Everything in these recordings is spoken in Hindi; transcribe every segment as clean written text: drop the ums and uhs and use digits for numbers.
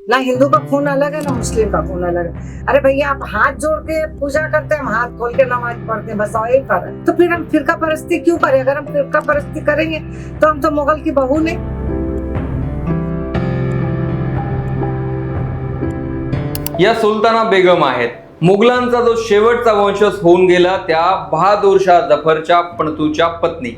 ना हिंदू का खून अलग है ना मुस्लिम का खून अलग है। अरे भैया आप हाथ जोड़ के पूजा करते हैं, हम हाथ खोल के नमाज पढ़ते हैं, बस यही फर्क है। तो फिर हम फिरका परस्ती क्यों करें? अगर हम फिरका परस्ती करेंगे तो हम तो मुगल की बहू नहीं। या सुलताना बेगम आहेत मुघलांचा जो शेवटचा वंशज होऊन गेला त्या बहादूर शाह जफरच्या पणतूच्या पत्नी।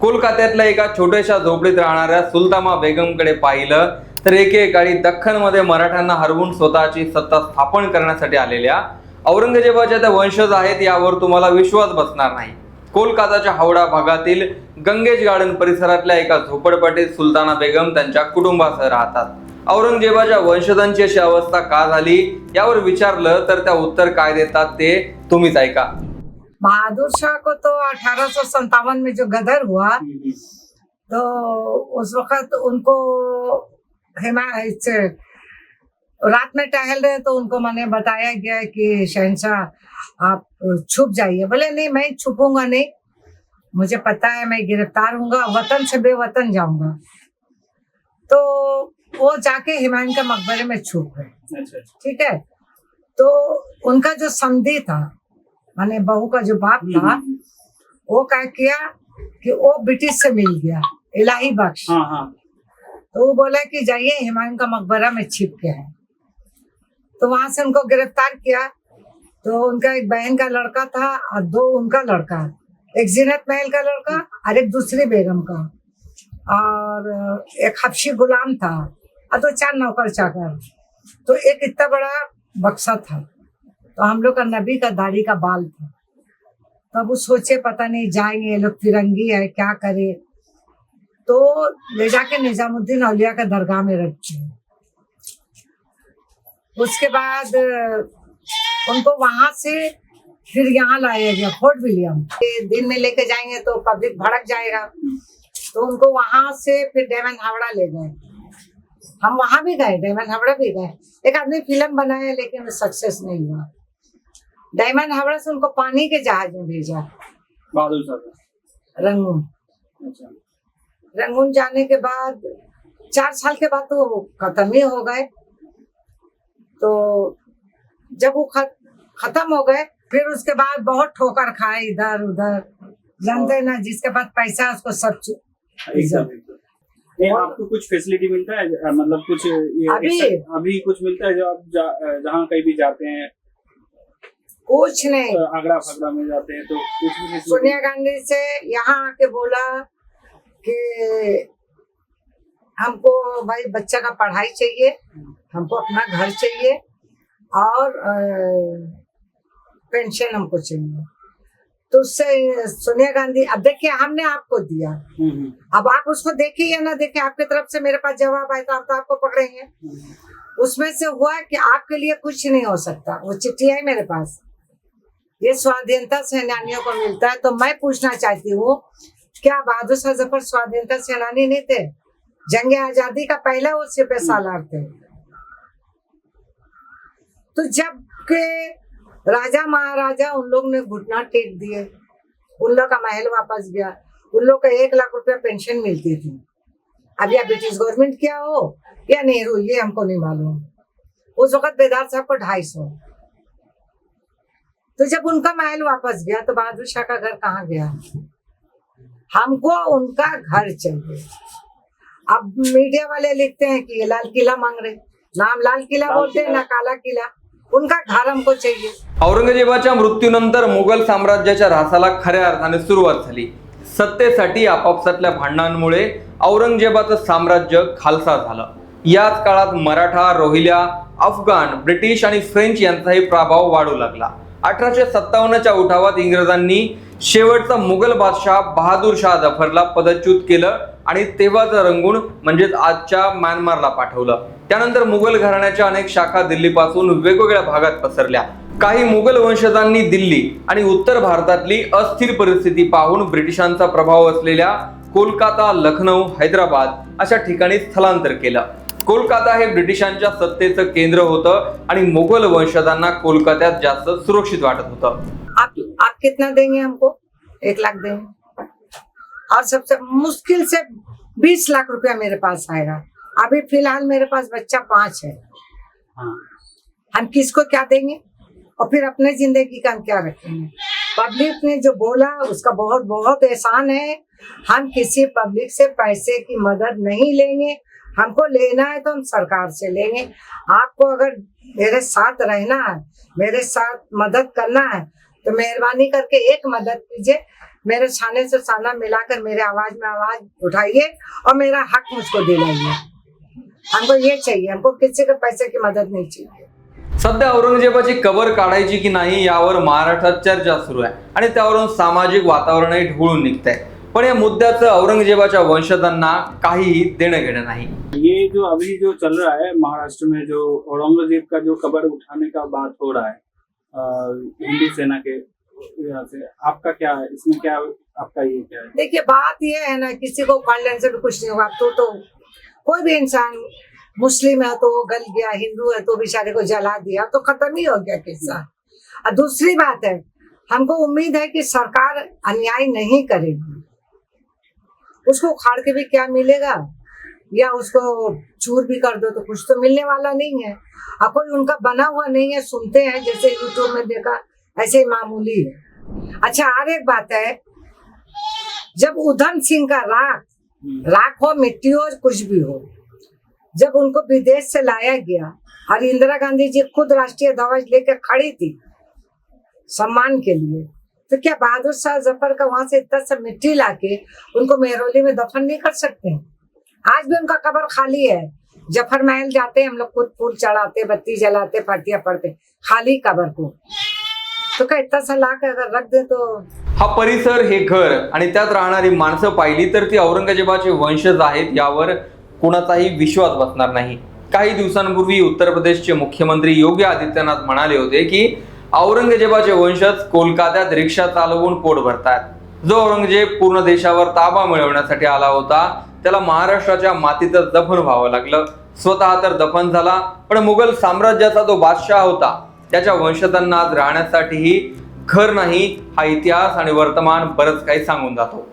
कोलकात्यातल्या एका छोट्याशा झोपडीत राहणाऱ्या सुलताना बेगमकडे पाहिलं तर एकेकाळी दख्खनमध्ये मराठ्यांना हरवून स्वतःची सत्ता स्थापन करण्यासाठी आलेल्या औरंगजेबाच्या त्या वंशज आहेत यावर तुम्हाला विश्वास बसणार नाही। कोलकाताच्या हावडा भागातील गंगेज गार्डन परिसरातल्या एका झोपडपट्टीत सुलताना बेगम त्यांच्या कुटुंबासह राहतात। औरंगजेबाच्या वंशजांची अशी अवस्था का झाली यावर विचारलं तर त्या उत्तर काय देतात ते तुम्हीच ऐका। बहादुर शाह को तो 1857 में जो गदर हुआ तो उस वक्त उनको रात में टहल रहे तो उनको मैंने बताया गया कि शहंशाह आप छुप जाइए। बोले नहीं मैं छुपूंगा नहीं, मुझे पता है मैं गिरफ्तार हूँगा, वतन से बेवतन जाऊंगा। तो वो जाके हुमायूं के मकबरे में छुप गए। ठीक है, तो उनका जो समधी था माने बहू का जो बाप था वो क्या किया कि वो ब्रिटिश से मिल गया, इलाही बख्श। तो वो बोला कि जाइए हुमायूं का मकबरा में छिप के है। तो वहां से उनको गिरफ्तार किया। तो उनका एक बहन का लड़का था और दो उनका लड़का, एक जीनत महल का लड़का और एक दूसरी बेगम का, और एक हबशी गुलाम था और दो चार नौकर चाकर। तो एक इतना बड़ा बक्सा था, तो हम लोग का नबी का दाढ़ी का बाल था। तब वो सोचे पता नहीं जाएंगे ये लोग, फिरंगी है क्या करे। तो ले जाके निजामुद्दीन औलिया का दरगाह में रखे। उसके बाद उनको वहां से फिर यहाँ लाया गया फोर्ट विलियम। दिन में लेके जाएंगे तो पब्लिक भड़क जाएगा, तो उनको वहां से फिर डायमंड हावड़ा ले गए। हम वहां भी गए, डायमंड हावड़ा भी गए। एक आदमी फिल्म बनाया लेकिन सक्सेस नहीं हुआ। डायमंड हावड़ा से उनको पानी के जहाज में भेजा बहादुर साहब रंगून। रंगून जाने के बाद 4 साल के बाद तो खत्म ही हो गए। तो जब वो खत्म हो गए फिर उसके बाद बहुत ठोकर खाए इधर उधर, जानते हैं ना जिसके पास पैसा है उसको सब नहीं। आपको कुछ फैसिलिटी मिलता है, मतलब कुछ अभी कुछ मिलता है जो आप जहाँ कहीं भी जाते हैं? कुछ नहीं। आगरा फागरा में जाते हैं तो कुछ भी नहीं। सोनिया गांधी से यहाँ आके बोला कि हमको भाई बच्चा का पढ़ाई चाहिए, हमको अपना घर चाहिए और पेंशन हमको चाहिए। तो उससे सोनिया गांधी, अब देखिए हमने आपको दिया, अब आप उसको देखिए या ना देखिए, आपकी तरफ से मेरे पास जवाब आया तो आपको पकड़ेंगे। उसमें से हुआ कि आपके लिए कुछ नहीं हो सकता। वो चिट्ठी है मेरे पास, ये स्वाधीनता सेनानियों को मिलता है। तो मैं पूछना चाहती हूँ, क्या बहादुर शाह जफर स्वाधीनता सेनानी नहीं थे? जंग आजादी का पहला वो सिपह सालार थे। तो जब के राजा महाराजा उन लोग ने घुटना टेक दिए, उन लोग का महल वापस गया, उन लोग का 1 लाख रुपया पेंशन मिलती थी। अब या ब्रिटिश गवर्नमेंट क्या हो या नेहरू, ये हमको नहीं मालूम। उस वक्त बेदार साहब को 250। तो जब उनका महल वापस गया तो बहादुर शाह का घर कहाँ गया? हमको उनका घर चाहिए। अब मीडिया वाले लिखते हैं कि ये लाल किला मांग रहे, नाम लाल किला बोलते हैं ना काला किला, उनका घर हमको चाहिए। औरंगजेबाच्या मृत्यूनंतर मुघल साम्राज्याच्या ऱ्हासाला खऱ्या अर्थाने सुरुवात झाली। सत्तेसाठी आपापसातल्या भांडणांमुळे औरंगजेबाचं साम्राज्य खालसा झालं। याच काळात मराठा, रोहिल्या, अफगाण, ब्रिटिश आणि फ्रेंच यांचाही प्रभाव वाढू लागला। 1857च्या उठावात इंग्रजांनी शेवटचा मुघल बादशाह बहादूर शाह जफरला पदच्युत केलं आणि तेव्हाच रंगून म्हणजेच आजच्या म्यानमारला पाठवलं। त्यानंतर मुघल घराण्याच्या अनेक शाखा दिल्लीपासून वेगवेगळ्या भागात पसरल्या। काही मुघल वंशजांनी दिल्ली आणि उत्तर भारतातली अस्थिर परिस्थिती पाहून ब्रिटिशांचा प्रभाव असलेल्या कोलकाता, लखनौ, हैदराबाद अशा ठिकाणी स्थलांतर केलं। कोलकाता हे ब्रिटिशांच्या सत्तेचं केंद्र होतं आणि मुघल वंशजांना कोलकात्यात जास्त सुरक्षित वाटत होतं। आप कितना देंगे हमको? 1 लाख देंगे और सबसे मुश्किल से 20 लाख रुपया मेरे पास आएगा। अभी फिलहाल मेरे पास बच्चा 5 है, हाँ। हम किसको क्या देंगे और फिर अपने जिंदगी का हम क्या रखेंगे। पब्लिक ने जो बोला उसका बहुत बहुत एहसान है। हम किसी पब्लिक से पैसे की मदद नहीं लेंगे। हमको लेना है तो हम सरकार से लेंगे। आपको अगर मेरे साथ रहना है, मेरे साथ मदद करना है, तो मेहरबानी करके एक मदद कीजिए। मेरे छाने से छाना मिलाकर मेरे आवाज में आवाज उठाइए और मेरा हक मुझको दिलाइए। हमको ये चाहिए, हमको किसी के पैसे की मदद नहीं चाहिए। सध्या औरंगजेबाची कबर काढायची की नाही यावर महाराष्ट्रात चर्चा सुरू आहे आणि त्यावरून सामाजिक वातावरणही ढवळून निघतंय। पण या मुद्द्याचं औरंगजेबाच्या वंशजांना काहीही देणं घेणं नाही। ये जो अभी जो चल रहा है महाराष्ट्र में, जो औरंगजेब का जो कबर उठाने का बात हो रहा है हिंदू सेना के यहाँ से, आपका क्या है इसमें, क्या आपका ये क्या है? देखिए बात ये है ना, किसी को उखाड़ लेने से भी कुछ नहीं होगा। तो कोई भी इंसान मुस्लिम है तो वो गल गया, हिंदू है तो बेचारे को जला दिया, तो खत्म ही हो गया किस्सा। और दूसरी बात है, हमको उम्मीद है कि सरकार अन्याय नहीं करेगी। उसको उखाड़ के भी क्या मिलेगा, या उसको चूर भी कर दो तो कुछ तो मिलने वाला नहीं है। और कोई उनका बना हुआ नहीं है, सुनते हैं जैसे यूट्यूब में देखा ऐसे ही मामूली है। अच्छा और एक बात है, जब उधम सिंह का राख हो, मिट्टी हो, कुछ भी हो, जब उनको विदेश से लाया गया और इंदिरा गांधी जी खुद राष्ट्रीय ध्वज लेकर खड़ी थी सम्मान के लिए, तो क्या बहादुर शाह जफर का वहां से इतना सा मिट्टी लाके उनको मेहरौली में दफन नहीं कर सकते? आज भी उनका कब्र खाली है। जफर महल जाते हैं हम लोग, खुद फूल चढ़ाते, बत्ती जलाते, फातिया पढ़ते, खाली कब्र को। तो क्या इतना सा ला के अगर रख दे तो। हा परिसर, हे घर आणि त्यात राहणारी माणसं पाहिली तर ती औरंगजेबाचे वंशज आहेत यावर कोणाचाही विश्वास बसणार नाही। काही दिवसांपूर्वी उत्तर प्रदेशचे मुख्यमंत्री योगी आदित्यनाथ म्हणाले होते की औरंगजेबाचे वंशज कोलकात्यात रिक्षा चालवून पोट भरतात। जो औरंगजेब पूर्ण देशावर ताबा मिळवण्यासाठी आला होता त्याला महाराष्ट्राच्या मातीतच दफन व्हावं लागलं। स्वतः तर दफन झाला, पण मुघल साम्राज्याचा जो बादशाह होता त्याच्या वंशजांना आज राहण्यासाठीही घर नाही, हा इतिहास आणि वर्तमान बरंच काही सांगून जातो।